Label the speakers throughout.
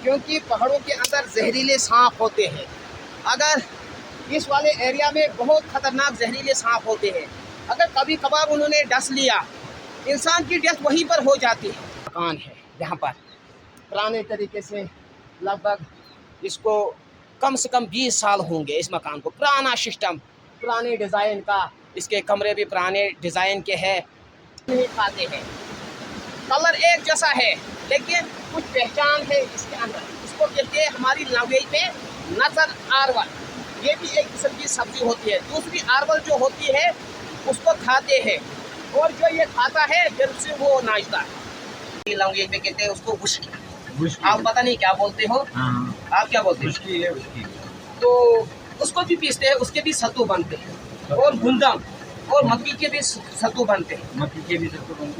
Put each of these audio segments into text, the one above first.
Speaker 1: क्योंकि पहाड़ों के अंदर जहरीले सांप होते हैं। अगर इस वाले एरिया में बहुत ख़तरनाक जहरीले सांप होते हैं, अगर कभी कभार उन्होंने डस लिया, इंसान की डेथ वहीं पर हो जाती है। मकान है यहाँ पर पुराने तरीके से, लगभग इसको कम से कम 20 साल होंगे इस मकान को। पुराना सिस्टम, पुराने डिज़ाइन का, इसके कमरे भी पुराने डिज़ाइन के हैं। नहीं खाते हैं, कलर एक जैसा है लेकिन कुछ पहचान है इसके अंदर। इसको कहते हैं हमारी लैंग्वेज में नज़र आरवल। ये भी एक किस्म की सब्जी होती है। दूसरी आरवल जो होती है उसको खाते हैं, और जो ये खाता है फिर उससे वो नाचता है। लैंग्वेज में कहते हैं उसको बुश्की। आप पता नहीं क्या बोलते हो। आप क्या बोलते हैं? तो उसको भी पीसते हैं, उसके भी सत्तू बनते हैं, और गुंदम और मक्की के भी सत्तू बनते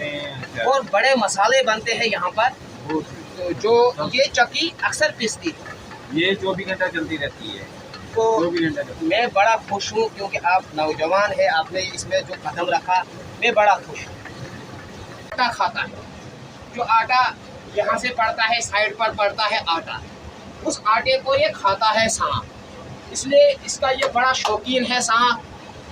Speaker 1: हैं, और बड़े मसाले बनते हैं यहाँ पर। तो जो ये चक्की अक्सर पीसती है,
Speaker 2: ये 24 घंटा चलती रहती है।
Speaker 1: तो मैं बड़ा खुश हूँ क्योंकि आप नौजवान हैं, आपने इसमें जो कदम रखा, मैं बड़ा खुश हूँ। आटा खाता है, जो आटा यहाँ से पड़ता है, साइड पर पड़ता है आटा, उस आटे को ये खाता है सांप, इसलिए इसका ये बड़ा शौकीन है सांप।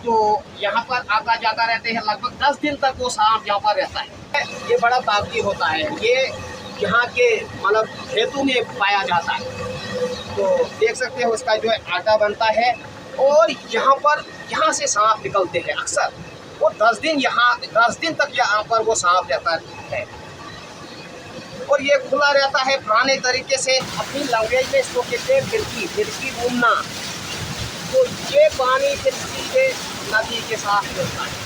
Speaker 1: तो यहाँ पर आता जाता रहते हैं, लगभग 10 दिन तक वो सांप यहाँ पर रहता है। ये बड़ा ताकती होता है, ये यहाँ के मतलब खेतों में पाया जाता है। तो देख सकते हो उसका जो है आटा बनता है, और यहाँ से सांप निकलते हैं अक्सर, और 10 दिन तक यहाँ पर वो सांप रहता है, और ये खुला रहता है पुराने तरीके से। अपनी लैंग्वेज में इसको कहते हैं फिरकी घूमना। तो ये पानी फिर सीधे नदी के साथ मिलता है।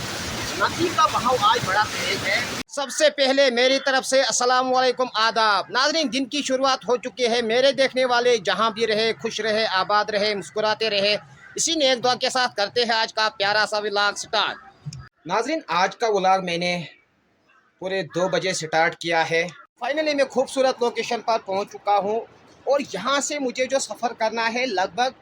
Speaker 1: नदी का बहाव आज बड़ा तेज है। सबसे पहले मेरी तरफ से अस्सलाम वालेकुम, आदाब। नाज़रीन, दिन की शुरुआत हो चुकी है। मेरे देखने वाले जहां भी रहे, खुश रहे, आबाद रहे, मुस्कुराते रहे, इसी नेक दुआ के साथ करते हैं आज का प्यारा सा व्लॉग स्टार्ट। नाज़रीन, आज का व्लॉग मैंने पूरे 2 बजे स्टार्ट किया है। फाइनली मैं खूबसूरत लोकेशन पर पहुंच चुका हूं, और यहां से मुझे जो सफ़र करना है, लगभग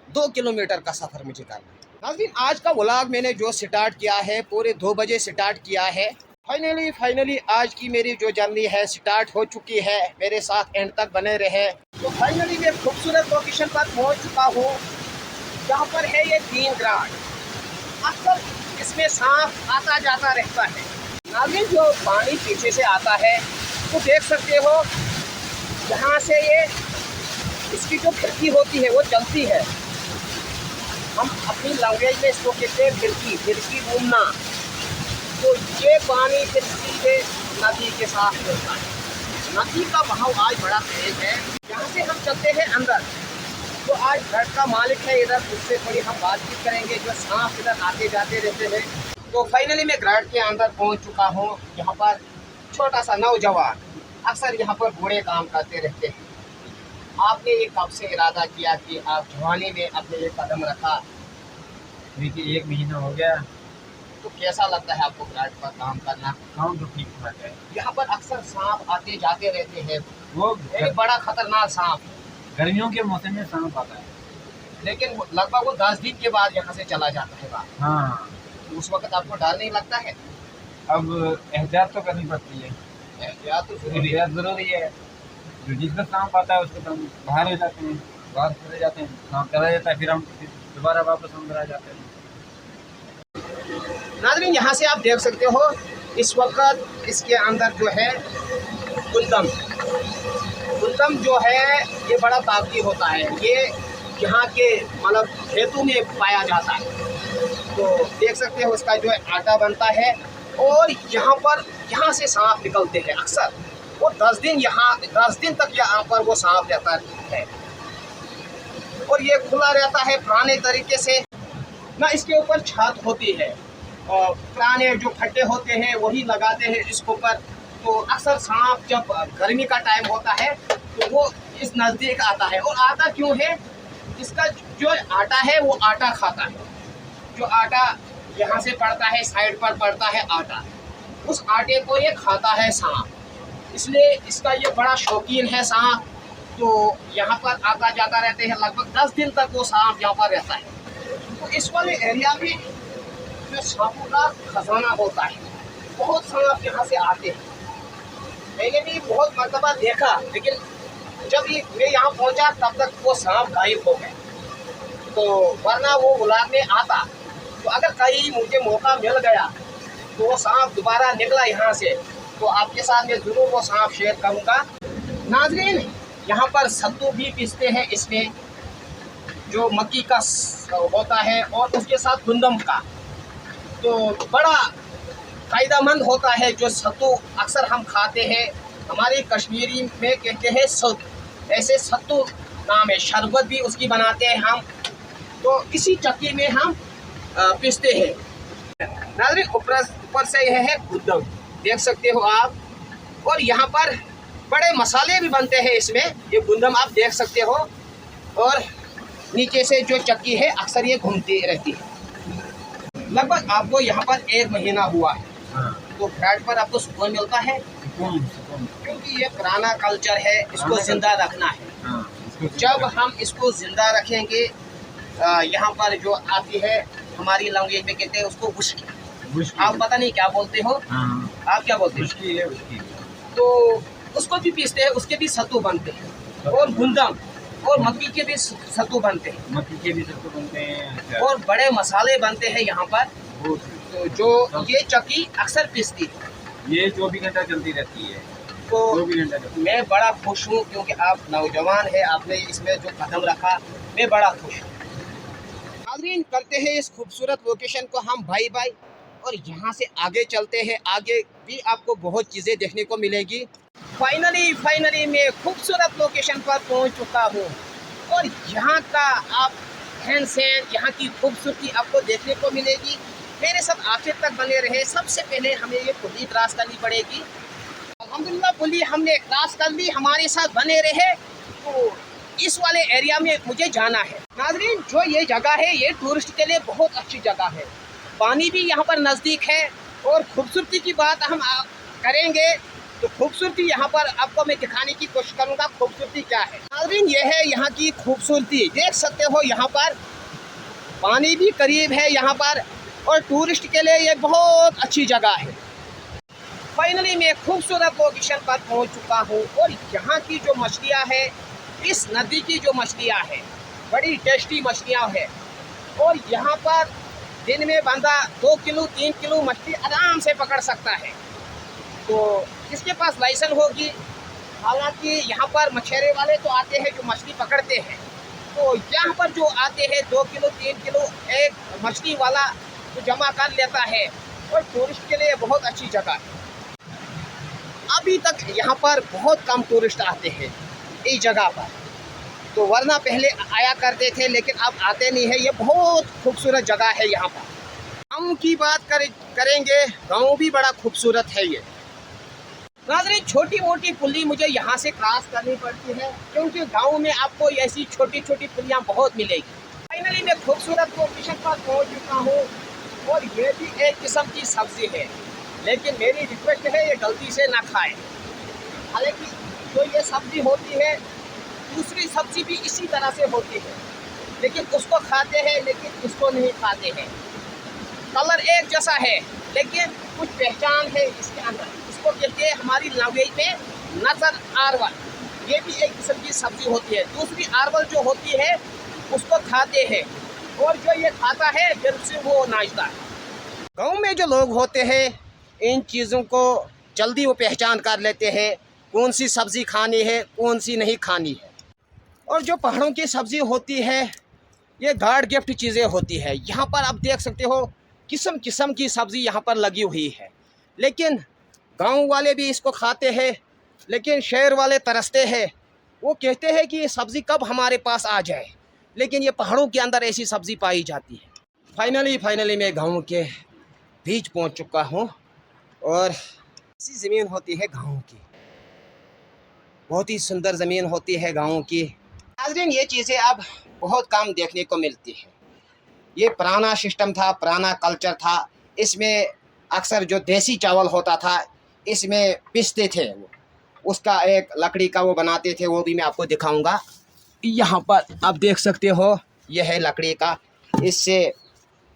Speaker 1: 2 किलोमीटर का सफ़र मुझे करना है। नाज़रीन, आज का व्लॉग मैंने जो स्टार्ट किया है, पूरे 2 बजे स्टार्ट किया है। फाइनली आज की मेरी जो जर्नी है स्टार्ट हो चुकी है। मेरे साथ एंड तक बने रहे। तो फाइनली मैं खूबसूरत लोकेशन पर पहुंच चुका हूं, जहां पर है ये 3 ग्राट। अक्सर इसमें सांप आता जाता रहता है। नाज़रीन, जो पानी पीछे से आता है, तो देख सकते हो यहाँ से ये इसकी जो खिड़की होती है वो चलती है। हम अपनी लैंग्वेज में इसको कहते हैं फिरकी घूमना। तो ये पानी फिर सीधे नदी के साथ मिलता है। नदी का बहाव आज बड़ा तेज है। यहाँ से हम चलते हैं अंदर, तो आज घर का मालिक है इधर, उससे थोड़ी हम बातचीत करेंगे। जो सांप इधर आते जाते रहते हैं। तो फाइनली मैं ग्राट के अंदर पहुँच चुका हूँ। यहाँ पर छोटा सा नौजवान, अक्सर यहाँ पर बूढ़े काम करते रहते हैं। आपने ये कब से इरादा किया कि आप जवानी में अपने ये कदम रखा?
Speaker 2: देखिए 1 महीना हो गया।
Speaker 1: तो कैसा लगता है आपको ग्राट पर काम करना?
Speaker 2: काम तो ठीक ठाक है।
Speaker 1: यहाँ पर अक्सर सांप आते जाते रहते हैं,
Speaker 2: वो
Speaker 1: एक बड़ा खतरनाक सांप,
Speaker 2: गर्मियों के मौसम में सांप आता है,
Speaker 1: लेकिन लगभग वो 10 दिन के बाद यहाँ से चला जाता है बाहर।
Speaker 2: हाँ,
Speaker 1: तो उस वक्त आपको डर नहीं लगता है?
Speaker 2: अब एहतियात तो करनी पड़ती है।
Speaker 1: एहतियात तो
Speaker 2: एहतियात जरूरी है। जो जिसका सांप आता है उसको तो हम बाहर हो जाते हैं, बाहर चले जाते हैं, सांप चला जाता है, फिर हम दोबारा वापस अंदर आ जाते हैं।
Speaker 1: नाज़रीन, यहाँ से आप देख सकते हो इस वक्त इसके अंदर जो है गुलदम जो है ये बड़ा ताकती होता है। ये यहाँ के मतलब खेतों में पाया जाता है। तो देख सकते हो उसका जो है आटा बनता है, और यहाँ से सांप निकलते हैं अक्सर, और 10 दिन तक यहाँ पर वो सांप रहता है, और ये खुला रहता है पुराने तरीके से ना। इसके ऊपर छत होती है, और पुराने जो खड्डे होते हैं वही लगाते हैं इसके ऊपर। तो अक्सर सांप जब गर्मी का टाइम होता है तो वो इस नज़दीक आता है। और आता क्यों है? इसका जो आटा है वो आटा खाता है। जो आटा यहाँ से पड़ता है, साइड पर पड़ता है आटा, उस आटे को ये खाता है सांप, इसलिए इसका ये बड़ा शौकीन है सांप। तो यहाँ पर आता जाता रहते हैं, लगभग 10 दिन तक वो सांप यहाँ पर रहता है। तो इस वाले एरिया में जो सांपों का खजाना होता है, बहुत सांप यहाँ से आते हैं। मैंने भी बहुत मर्तबा देखा, लेकिन जब ये मैं यहाँ पहुँचा तब तक वो सांप गायब हो गए। तो वरना वो गुलाब में आता, तो अगर कहीं मुझे मौका मिल गया तो वो सांप दोबारा निकला यहाँ से, तो आपके साथ मैं ज़रूर वो सांप शेयर करूँगा। नाज़रीन, यहाँ पर सत्तू भी पीसते हैं, इसमें जो मक्की का होता है और उसके साथ गुंदम का, तो बड़ा फ़ायदेमंद होता है जो सत्तू अक्सर हम खाते हैं। हमारे कश्मीरी में कहते हैं सत्तू, ऐसे सत्तू नाम है। शरबत भी उसकी बनाते हैं हम, तो इसी चक्की में हम पीसते हैं। नाज़रीन, ऊपर से यह है गुंदम, देख सकते हो आप, और यहाँ पर बड़े मसाले भी बनते हैं इसमें। ये गुंदम आप देख सकते हो, और नीचे से जो चक्की है अक्सर ये घूमती रहती है। लगभग आपको यहाँ पर 1 महीना हुआ है, तो फ्लैट पर आपको सुकून मिलता है, क्योंकि ये पुराना कल्चर है, इसको जिंदा रखना है। जब हम इसको जिंदा रखेंगे, यहाँ पर जो आती है हमारी लैंग्वेज में कहते हैं उसको बुश्की, आप पता नहीं क्या बोलते हो, आप क्या बोलते हो? तो उसको भी पीसते हैं, उसके भी सत्तू बनते हैं, और गुंदम और मक्की के भी सत्तू बनते हैं, और बड़े मसाले बनते हैं यहाँ पर। तो जो ये चक्की अक्सर पीसती है,
Speaker 2: ये 24 घंटा चलती रहती है।
Speaker 1: तो मैं बड़ा खुश हूँ, क्योंकि आप नौजवान हैं, आपने इसमें जो कदम रखा, मैं बड़ा खुश हूँ। नाज़रीन, करते हैं इस खूबसूरत लोकेशन को हम बाय बाय, और यहाँ से आगे चलते हैं। आगे भी आपको बहुत चीज़ें देखने को मिलेगी। फाइनली मैं खूबसूरत लोकेशन पर पहुँच चुका हूँ, और यहाँ का आप रहन सहन, यहाँ की खूबसूरती आपको देखने को मिलेगी। मेरे साथ आखिर तक बने रहे। सबसे पहले हमें ये पुली क्रॉस करनी पड़ेगी। अल्हम्दुलिल्लाह पुली हमने क्रॉस कर ली, हमारे साथ बने रहे। तो इस वाले एरिया में मुझे जाना है। नाज़रीन, जो ये जगह है ये टूरिस्ट के लिए बहुत अच्छी जगह है। पानी भी यहाँ पर नज़दीक है, और खूबसूरती की बात हम करेंगे तो खूबसूरती यहाँ पर आपको मैं दिखाने की कोशिश करूँगा। खूबसूरती क्या है नाज़रीन, ये है यहाँ की खूबसूरती। देख सकते हो यहाँ पर पानी भी करीब है यहाँ पर, और टूरिस्ट के लिए ये बहुत अच्छी जगह है। फाइनली मैं खूबसूरत लोकेशन पर पहुँच चुका हूँ, और यहाँ की जो मछलियाँ है, इस नदी की जो मछलियाँ है, बड़ी टेस्टी मछलियाँ है। और यहाँ पर दिन में बंदा 2 किलो 3 किलो मछली आराम से पकड़ सकता है, तो जिसके पास लाइसेंस होगी। हालांकि यहाँ पर मछेरे वाले तो आते हैं जो मछली पकड़ते हैं, तो यहाँ पर जो आते हैं 2 किलो 3 किलो एक मछली वाला तो जमा कर लेता है, और टूरिस्ट के लिए बहुत अच्छी जगह है। अभी तक यहाँ पर बहुत कम टूरिस्ट आते हैं इस जगह पर, तो वरना पहले आया करते थे, लेकिन अब आते नहीं है। ये बहुत खूबसूरत जगह है। यहाँ पर गाँव की बात करेंगे, गाँव भी बड़ा खूबसूरत है। ये नाज़रीन, छोटी मोटी पुली मुझे यहाँ से क्रॉस करनी पड़ती है, क्योंकि गाँव में आपको ऐसी छोटी छोटी पुलियाँ बहुत मिलेगी। फाइनली मैं खूबसूरत लोकेशन पर पहुँच चुका हूँ, और ये भी एक किस्म की सब्ज़ी है, लेकिन मेरी रिक्वेस्ट है ये गलती से ना खाएं। हालांकि जो ये सब्ज़ी होती है, दूसरी सब्ज़ी भी इसी तरह से होती है, लेकिन उसको खाते हैं, लेकिन इसको नहीं खाते हैं। कलर एक जैसा है, लेकिन कुछ पहचान है इसके अंदर। इसको कहते हैं हमारी लैंग्वेज में नज़र आरवल। ये भी एक किस्म की सब्ज़ी होती है। दूसरी आरवल जो होती है उसको खाते हैं, और जो ये खाता है फिर से वो नाचता है। गाँव में जो लोग होते हैं, इन चीज़ों को जल्दी वो पहचान कर लेते हैं, कौन सी सब्ज़ी खानी है, कौन सी नहीं खानी है। और जो पहाड़ों की सब्ज़ी होती है, ये गॉड गिफ्ट चीज़ें होती है। यहाँ पर आप देख सकते हो किस्म किस्म की सब्ज़ी यहाँ पर लगी हुई है, लेकिन गांव वाले भी इसको खाते हैं, लेकिन शहर वाले तरसते हैं। वो कहते हैं कि ये सब्ज़ी कब हमारे पास आ जाए, लेकिन ये पहाड़ों के अंदर ऐसी सब्ज़ी पाई जाती है। फाइनली मैं गाँव के बीच पहुँच चुका हूँ, और ऐसी ज़मीन होती है गाँव की, बहुत ही सुंदर ज़मीन होती है गाँव की। नाज़रीन, ये चीज़ें अब बहुत कम देखने को मिलती है। ये पुराना सिस्टम था, पुराना कल्चर था। इसमें अक्सर जो देसी चावल होता था, इसमें पीसते थे, वो उसका एक लकड़ी का वो बनाते थे, वो भी मैं आपको दिखाऊंगा। यहाँ पर आप देख सकते हो, यह है लकड़ी का, इससे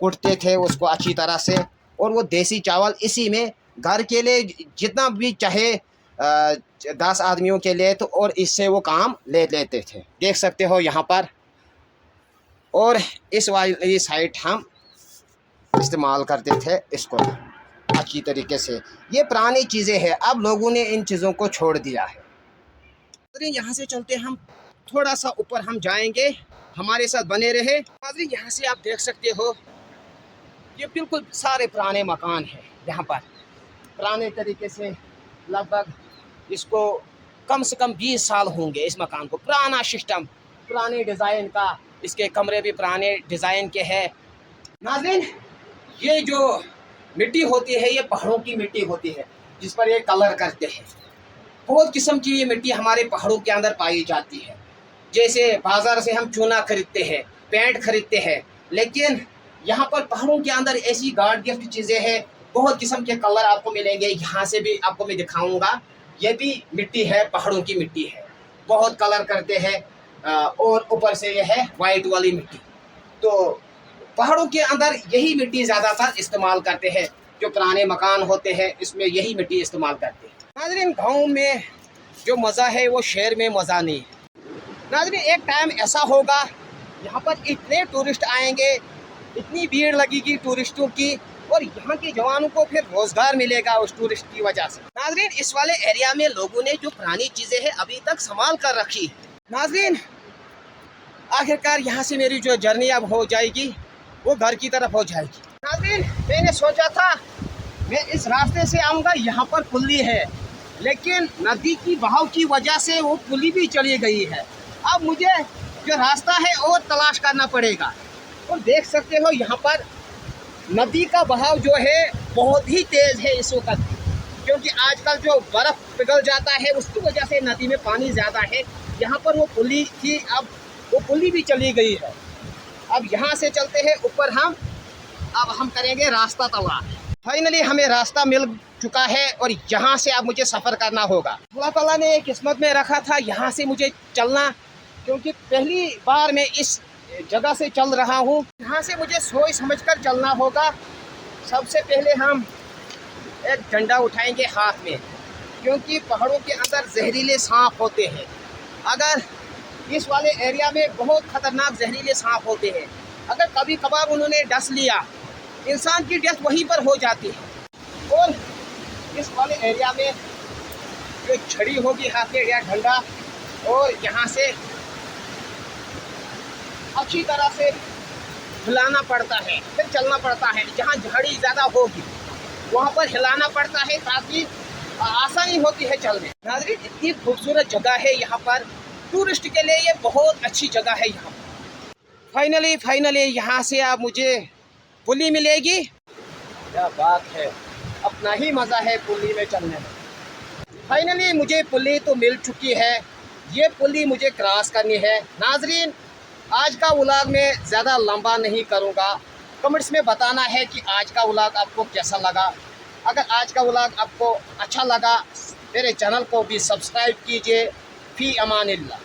Speaker 1: कुटते थे उसको अच्छी तरह से, और वो देसी चावल इसी में घर के लिए जितना भी चाहे 10 आदमियों के लिए, तो और इससे वो काम ले लेते थे। देख सकते हो यहाँ पर। और इस वाली साइड हम इस्तेमाल करते थे इसको अच्छी तरीके से। ये पुरानी चीज़ें हैं, अब लोगों ने इन चीज़ों को छोड़ दिया है। यहाँ से चलते हम थोड़ा सा ऊपर हम जाएंगे, हमारे साथ बने रहे। यहाँ से आप देख सकते हो ये बिल्कुल सारे पुराने मकान हैं। यहाँ पर पुराने तरीके से लगभग इसको कम से कम 20 साल होंगे इस मकान को। पुराना सिस्टम, पुराने डिज़ाइन का, इसके कमरे भी पुराने डिज़ाइन के हैं। नाज़रीन, ये जो मिट्टी होती है ये पहाड़ों की मिट्टी होती है जिस पर ये कलर करते हैं। बहुत किस्म की ये मिट्टी हमारे पहाड़ों के अंदर पाई जाती है। जैसे बाज़ार से हम चूना खरीदते हैं, पेंट खरीदते हैं, लेकिन यहाँ पर पहाड़ों के अंदर ऐसी गॉड गिफ्ट चीज़ें हैं। बहुत किस्म के कलर आपको मिलेंगे। यहाँ से भी आपको मैं दिखाऊंगा। ये भी मिट्टी है, पहाड़ों की मिट्टी है, बहुत कलर करते हैं। और ऊपर से ये है वाइट वाली मिट्टी। तो पहाड़ों के अंदर यही मिट्टी ज़्यादातर इस्तेमाल करते हैं। जो पुराने मकान होते हैं इसमें यही मिट्टी इस्तेमाल करते हैं। नाज़रीन, गाँव में जो मज़ा है वो शहर में मज़ा नहीं है। नाज़रीन, एक टाइम ऐसा होगा यहाँ पर इतने टूरिस्ट आएंगे, इतनी भीड़ लगेगी टूरिस्टों की, और यहाँ के जवानों को फिर रोज़गार मिलेगा उस टूरिस्ट की वजह से। नाज़रीन, इस वाले एरिया में लोगों ने जो पुरानी चीज़ें हैं अभी तक संभाल कर रखी है। नाज़रीन, आखिरकार यहाँ से मेरी जो जर्नी अब हो जाएगी वो घर की तरफ हो जाएगी। नाज़रीन, मैंने सोचा था मैं इस रास्ते से आऊँगा, यहाँ पर पुली है, लेकिन नदी की बहाव की वजह से वो पुली भी चली गई है। अब मुझे जो रास्ता है और तलाश करना पड़ेगा। और देख सकते हो यहाँ पर नदी का बहाव जो है बहुत ही तेज़ है इस वक्त, क्योंकि आजकल जो बर्फ़ पिघल जाता है उसकी वजह से नदी में पानी ज़्यादा है। यहाँ पर वो पुली थी, अब वो पुली भी चली गई है। अब यहाँ से चलते हैं ऊपर हम। अब हम करेंगे रास्ता तलाश। फाइनली हमें रास्ता मिल चुका है और यहाँ से अब मुझे सफ़र करना होगा। अल्लाह ताला ने किस्मत में रखा था यहाँ से मुझे चलना, क्योंकि पहली बार मैं इस जगह से चल रहा हूँ। यहाँ से मुझे सोच समझकर चलना होगा। सबसे पहले हम एक डंडा उठाएंगे हाथ में, क्योंकि पहाड़ों के अंदर जहरीले सांप होते हैं। अगर इस वाले एरिया में बहुत ख़तरनाक जहरीले सांप होते हैं, अगर कभी कभार उन्होंने डस लिया, इंसान की डेथ वहीं पर हो जाती है। और इस वाले एरिया में जो छड़ी होगी हाथ में या डंडा, और यहाँ से अच्छी तरह से हिलाना पड़ता है, फिर चलना पड़ता है। जहाँ झाड़ी ज़्यादा होगी वहाँ पर हिलाना पड़ता है ताकि आसानी होती है चलने। नाज़रीन, इतनी खूबसूरत जगह है यहाँ पर, टूरिस्ट के लिए ये बहुत अच्छी जगह है। यहाँ फाइनली यहाँ से अब मुझे पुली मिलेगी। क्या बात है, अपना ही मज़ा है पुली में चलने में। फाइनली मुझे पुली तो मिल चुकी है, ये पुली मुझे क्रॉस करनी है। नाज़रीन, आज का व्लॉग मैं ज़्यादा लंबा नहीं करूँगा। कमेंट्स में बताना है कि आज का व्लॉग आपको कैसा लगा। अगर आज का व्लॉग आपको अच्छा लगा, मेरे चैनल को भी सब्सक्राइब कीजिए। फ़ी अमानिल्लाह।